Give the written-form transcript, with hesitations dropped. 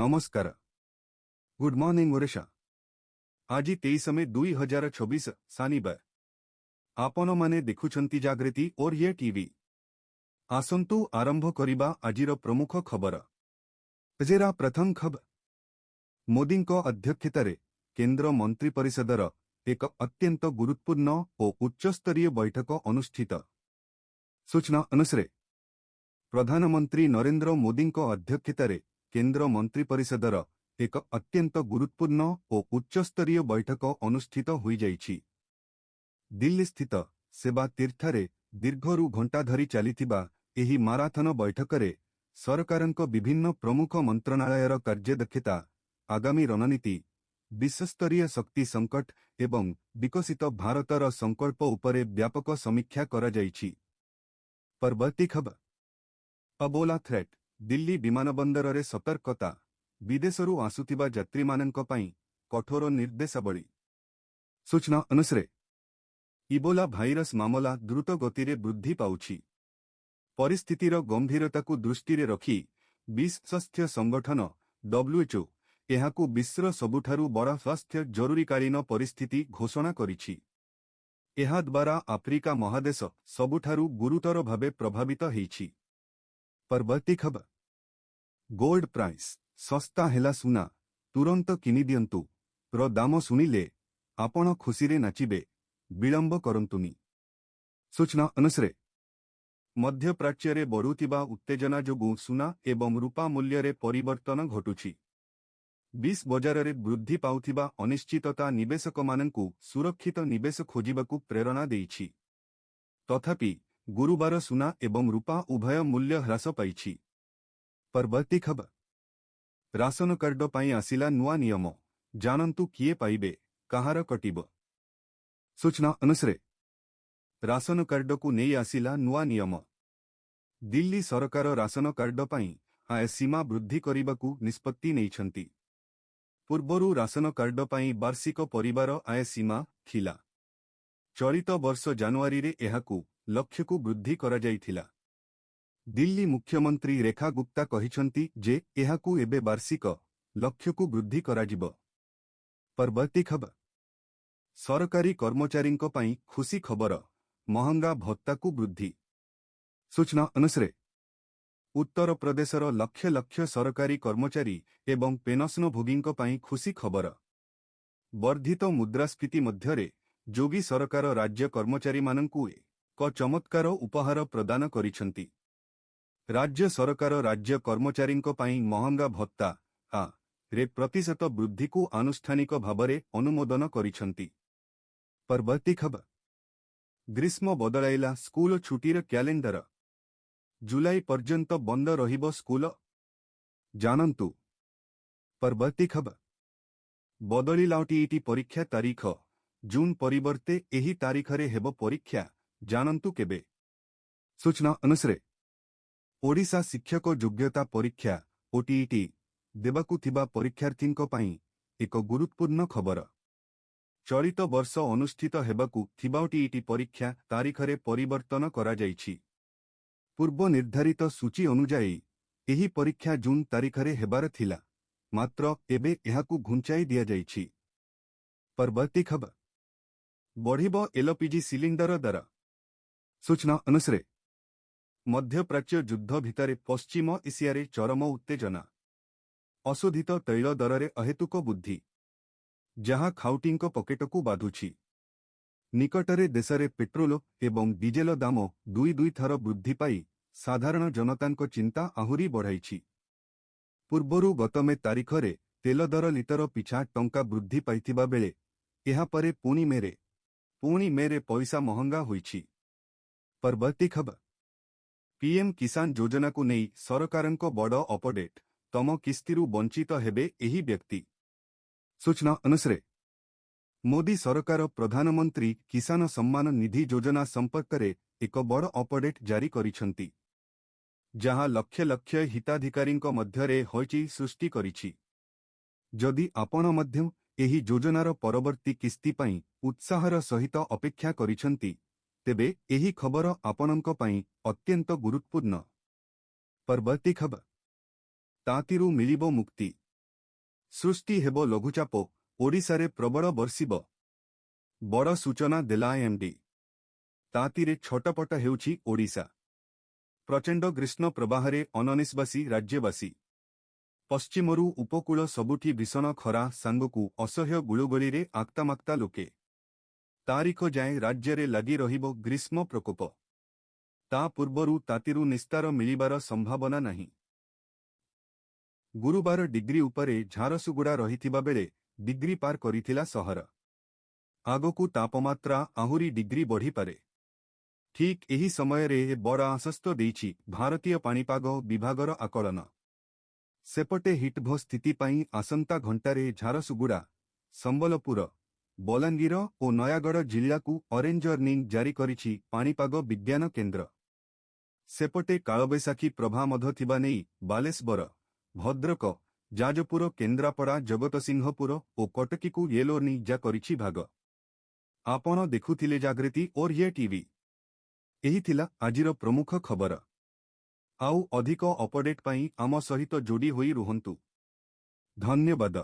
नमस्कार। Good morning ओरेशा। आज 23 मे 2026 शनिवार। आपण माने देखुछंती जागृति और ये टीवी। आसंतु आरंभ करिबा आजिर प्रमुख खबर। जेरा प्रथम खबर। मोदी को अध्यक्षतारे केंद्र मंत्री परिषदर एक अत्यंत गुरुत्वपूर्ण और उच्चस्तरीय बैठक अनुष्ठित। सूचना अनुसार प्रधानमंत्री नरेंद्र मोदी को अध्यक्षतारे केंद्र मंत्री परिषदर एक अत्यंत गुरुत्वपूर्ण और उच्चस्तरीय बैठक अनुष्ठित होई जाइछि। दिल्ली स्थित सेवा तीर्थरे दीर्घरु घंटा धरी चलिथिबा एही माराथन बैठकरे सरकारक विभिन्न प्रमुख मंत्रणालयर कार्यदक्षता, आगामी रणनीति, विश्वस्तरीय शक्ति संकट एवं विकसित भारतर संकल्प उपरे व्यापक समीक्षा करा जाइछि। परवर्ती खबर। अबोला थ्रेट। दिल्ली विमानबंदर रे सतर्कता। विदेशरू आसुथिबा यात्रीमानंक पई कठोर निर्देशावली। सूचना अनुसार इबोला भाइरस मामला द्रुत गति वृद्धि पाउछि। परिस्थितिर गंभीरता को दृष्टि रखी विश्व स्वास्थ्य संगठन WHO एहाकू विश्वर सबुठारु बड़ा स्वास्थ्य जरूरीकालीन परिस्थिति घोषणा करिछि। एहा द्वारा आफ्रिका महादेश सबुठारु गुरुतर भावे प्रभावित हेछि। परवर्ती खबर। Gold price. सस्ता हेला सुना तुरंत किनि दियंतु रो दाम सुनिले आपण खुशीरे नाचिबे, विलंब करंतुनी। सूचना अनुसार मध्यप्राच्ୟରେ बढ़ुतिबा उत्तेजना जोगु सुना एवं रूपा मूल्य परिवर्तन घटुछि। विश्व बजार में वृद्धि पाउथिबा अनिश्चितता निवेशक मानंकु सुरक्षित निवेश खोजिबाकु प्रेरणा देइछि। तथापि गुरुवार सुना एवं रूपा उभय मूल्य ह्रास पाइछि। परवर्ती खबर। राशन कार्ड पाई आसिला नुआ नियम। जानंतु किए पाइबे, कहार कटिब। सूचना अनुसार राशन कार्ड को नहीं आसिला नुआ नियम। दिल्ली सरकार राशन कार्ड पाई आय सीमा वृद्धि करिबाकु निष्पत्ति नेइछंती। पूर्वरु राशन कार्ड पाई वार्षिक परिवार आय सीमा थिला। चलित वर्ष जानुआरी रे एहाकु लक्ष्य को वृद्धि करा जाइथिला। दिल्ली मुख्यमंत्री रेखा गुप्ता कहिछंती जे एहाकु एबे वार्षिक लक्ष्य को वृद्धि कराजिब। परवर्ती खबर। सरकारी कर्मचारींको पाई खुशी खबर। महंगा भत्ता को वृद्धि। सूचना अनुसार उत्तर प्रदेशर लक्ष लक्ष सरकारी कर्मचारी एवं पेंशनभोगींको पाई खुशी खबर। वर्धित मुद्रास्फीति मध्यरे जोगी सरकार राज्य कर्मचारी मानंकु एक चमत्कार उपहार प्रदान करिछंती। राज्य सरकार राज्य कर्मचारींको पाई महंगा भत्ता रे प्रतिशत वृद्धि को आनुष्ठानिक भावरे अनुमोदन करिछंती। परवर्ती खबर। ग्रीष्म बदलाइला स्कूल छुटीर कैलेंडर। जुलाई पर्यंत बंद रहिबो स्कूल, जानंतु। परवर्ती खबर। बदलिला टीईटी परीक्षा तारीख। जून परिवर्ते एही तारीखरे हेबो परीक्षा, जानंतु केबे। सूचना अनुसार ओडिशा शिक्षक योग्यता परीक्षा ओटीईटी देबाकु थिबा परीक्षार्थींको पाई एक गुरुत्वपूर्ण खबर। चलित वर्ष अनुष्ठित हेबाकु थिबा ओटीईटी परीक्षा तारीखरे परिवर्तन करा जाइछि। पूर्व निर्धारित सूची अनुजाई एही परीक्षा जून तारीखरे हेबार थिला, मात्र एबे एहाकु घुंचाई दिया जाइछि। परवर्ती खबर। बढ़िबो एलपीजी सिलिंडर दर। सूचना अनुसार मध्यप्राच्य युद्ध भितर पश्चिम एशियारे चरम उत्तेजना। अशोधित तैल दररे अहेतुक बुद्धि, जहाँ खाउटींको पकेटकु बाधुछि। निकटरे देशरे पेट्रोल एवं डीजेल दाम दुई थर वृद्धि पाई साधारण जनतांको चिंता आहुरी बढ़ाइछि। पूर्वरु गत मे तारीखरे तेल दर लिटर पिछा टंका वृद्धि पाइथिबा बेले एहा परे पुणी मेरे पैसा महंगा होइछि। परवर्ती खबर। पीएम किसान योजना को नहीं सरकारंको बड़ अपडेट। तम किस्तिरु वंचित हेबे एही व्यक्ति। सूचना अनुसार मोदी सरकार प्रधानमंत्री किसान सम्मान निधि योजना संपर्क रे एक बड़ अपडेट जारी करिछंती, जहाँ लक्ष लक्ष हिताधिकारींको मध्यरे होइची सृष्टि करिछि। जदि आपण मध्यम एही योजनार परवर्ती किस्ती पाई उत्साहर सहित अपेक्षा करिछंती, तेबे एही खबर आपणंको पाई अत्यंत गुरुत्वपूर्ण। परवर्ती खबर। तांतीरू मिलिबो मुक्ति। ସୃଷ୍ଟି ହେବ ଲଘୁଚାପ, ଓଡ଼ିଶାରେ ପ୍ରବଳ ବର୍ଷିବ। ବଡ଼ ସୂଚନା ଦେଲା ଏମ୍ଡି। ତାତିରେ ଛଟପଟ ହେଉଛି ଓଡ଼ିଶା। ପ୍ରଚଣ୍ଡ ଗ୍ରୀଷ୍ମ ପ୍ରବାହରେ ଅନନିଶ୍ୱାସୀ ରାଜ୍ୟବାସୀ। ପଶ୍ଚିମରୁ ଉପକୂଳ ସବୁଠି ଭୀଷଣ ଖରା ସାଙ୍ଗକୁ ଅସହ୍ୟ ଗୁଳୁଗୁଳିରେ ଆକ୍ତାମାକ୍ତା ଲୋକେ। ତାରିଖ ଯାଏଁ ରାଜ୍ୟରେ ଲାଗି ରହିବ ଗ୍ରୀଷ୍ମ ପ୍ରକୋପ। ତା ପୂର୍ବରୁ ତାତିରୁ ନିସ୍ତାର ମିଳିବାର ସମ୍ଭାବନା ନାହିଁ। ଗୁରୁବାର ଡିଗ୍ରୀ ଉପରେ ଝାରସୁଗୁଡ଼ା ରହିଥିବା ବେଳେ ଡିଗ୍ରୀ ପାର କରିଥିଲା ସହର। ଆଗକୁ ତାପମାତ୍ରା ଆହୁରି ଡିଗ୍ରୀ ବଢ଼ିପାରେ। ଠିକ୍ ଏହି ସମୟରେ ବଡ଼ ଆଶ୍ୱସ୍ତ ଦେଇଛି ଭାରତୀୟ ପାଣିପାଗ ବିଭାଗର ଆକଳନ। ସେପଟେ ହିଟଭ ସ୍ଥିତି ପାଇଁ ଆସନ୍ତା ଘଣ୍ଟାରେ ଝାରସୁଗୁଡ଼ା, ସମ୍ବଲପୁର, ବଲାଙ୍ଗୀର ଓ ନୟାଗଡ଼ ଜିଲ୍ଲାକୁ ଅରେଞ୍ଜ ୱାର୍ଣ୍ଣିଂ ଜାରି କରିଛି ପାଣିପାଗ ବିଜ୍ଞାନ କେନ୍ଦ୍ର। ସେପଟେ କାଳବୈଶାଖୀ ପ୍ରଭାବ ଥିବା ନେଇ ବାଲେଶ୍ୱର, ଭଦ୍ରକ, ଯାଜପୁର, କେନ୍ଦ୍ରାପଡ଼ା, ଜଗତସିଂହପୁର ଓ କଟକୀକୁ ୟେଲୋ ୱାର୍ଣ୍ଣିଂ ଜାରି କରିଛି ଭାଗ। ଆପଣ ଦେଖୁଥିଲେ ଜାଗୃତି ଓଡ଼ିଆ ଟିଭି। ଏହି ଥିଲା ଆଜିର ପ୍ରମୁଖ ଖବର। ଆଉ ଅଧିକ ଅପଡେଟ୍ ପାଇଁ ଆମ ସହିତ ଯୋଡ଼ି ହୋଇ ରୁହନ୍ତୁ। ଧନ୍ୟବାଦ।